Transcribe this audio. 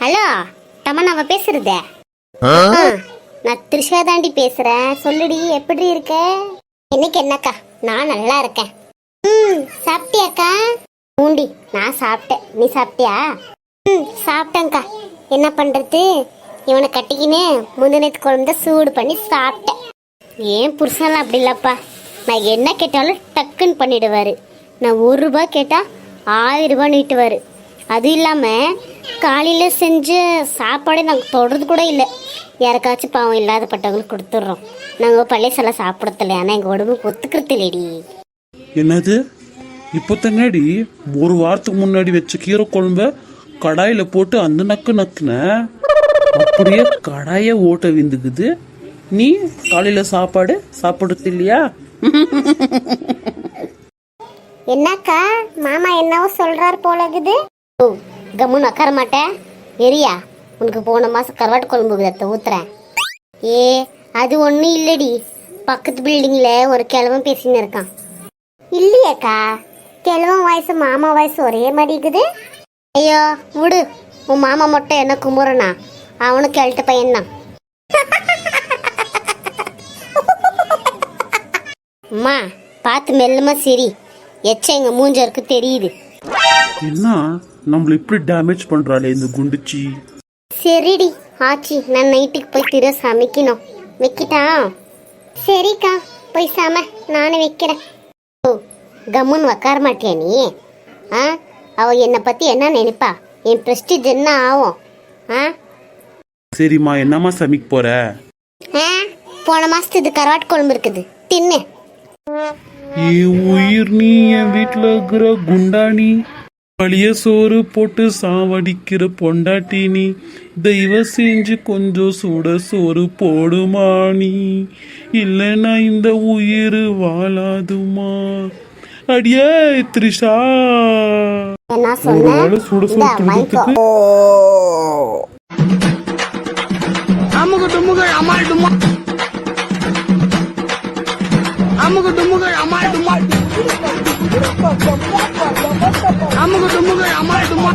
Hello தமன்னாவ பேசுறதே? நான் த்ரிஷா தாண்டி பேசுறேன். சொல்லுடி, எப்படி இருக்க? இன்னைக்கு என்னக்கா? நான் நல்லா இருக்கேன். சாப்பிட்டியாக்கா? ஊண்டி, நான் சாப்பிட்டேன். நீ சாப்பிட்டியா? சாப்பிட்டேங்க்கா. என்ன பண்றது, இவனை கட்டிக்கின்னு முந்தினத்து குழம்பு சூடு பண்ணி சாப்பிட்டேன். ஏன் புருஷன்லாம் அப்படி இல்லப்பா, நான் என்ன கேட்டாலும் டக்குன்னு பண்ணிடுவாரு. நான் 1 ரூபாய் கேட்டா 1000 ரூபாய் நீட்டுவாரு. அது இல்லாமல் காலையில் செஞ்ச சாப்பாடே நாங்கள் தொடர்றது கூட இல்லை. யாருக்காச்சும் பாவம் இல்லாதப்பட்டவங்களுக்கு கொடுத்துட்றோம். நாங்கள் பழையசெல்லாம் சாப்பிடத்தில்லை. ஆனால் எங்கள் உடம்புக்கு ஒத்துக்கிறது இல்லைடி. என்னது, இப்போ தானடி 1 வாரத்துக்கு முன்னாடி வச்ச கீரை குழம்ப கடாயில் போட்டு அந்த நக்கு நக்குன அப்படியே கடாய ஓட்ட விந்துக்குது. நீ காலையில் சாப்பாடு சாப்பிடுறது இல்லையா? என்னக்கா, மாமா என்னவோ சொல்றாரு போலகுது. ஓ, கம்முன்னு உட்கார மாட்டேன். எரியா, உனக்கு போன மாசம் கருவாட்டு குழம்பு ஊத்துறேன். ஏ, அது ஒன்றும் இல்லடி. பக்கத்து பில்டிங்ல ஒரு கிழவன் பேசின்னு இருக்கான். இல்லையாக்கா, கிழவன் வயசு மாமா வயசு ஒரே மாதிரி இருக்குது. ஐயோ விடு, உன் மாமா மட்டும் என்ன குமுறனா? அவனுக்கு எழுத்த பையன்தான். அம்மா பார்த்து மெல்லமா சரி, எச்ச எங்க மூஞ்சருக்கு தெரியுது. என்ன நம்மள இப்படி டேமேஜ் பண்றாளே இந்த குண்டுச்சி. சரிடி ஆச்சி, நான் நைட்டுக்கு போய் திரு சமைக்கணும். வைக்கிட்டா? சரிக்கா, போய் சம, நானே வைக்கிறேன். ஓ, கம்முன்னு உக்கார மாட்டியா நீ? அவ என்னை பத்தி என்ன நினைப்பா? என் பிரஸ்டீஜ் என்ன ஆகும்? சரிம்மா, என்னம்மா சமைக்க போற? போன மாசத்து இது கருவாட்டு குழம்பு இருக்குது, தின்னு. என் உயிர் நீ, என் வீட்டுல இருக்கிற குண்டாணி, பழைய சோறு போட்டு சாவடிக்கிற பொண்டாட்டி நீ, தெய்வ செஞ்சு கொஞ்சம் சுட சோறு போடுமானி, இல்லைன்னா இந்த உயிர் வாழாதுமா. அடியே த்ரிஷா, என்ன சொன்ன? சுட சோறு துடுறதுக்கு அமுக டுமுக அமால் டுமா, அமுக டுமுக அமால் டுமா, அமுக டுமுக அமால் டுமா.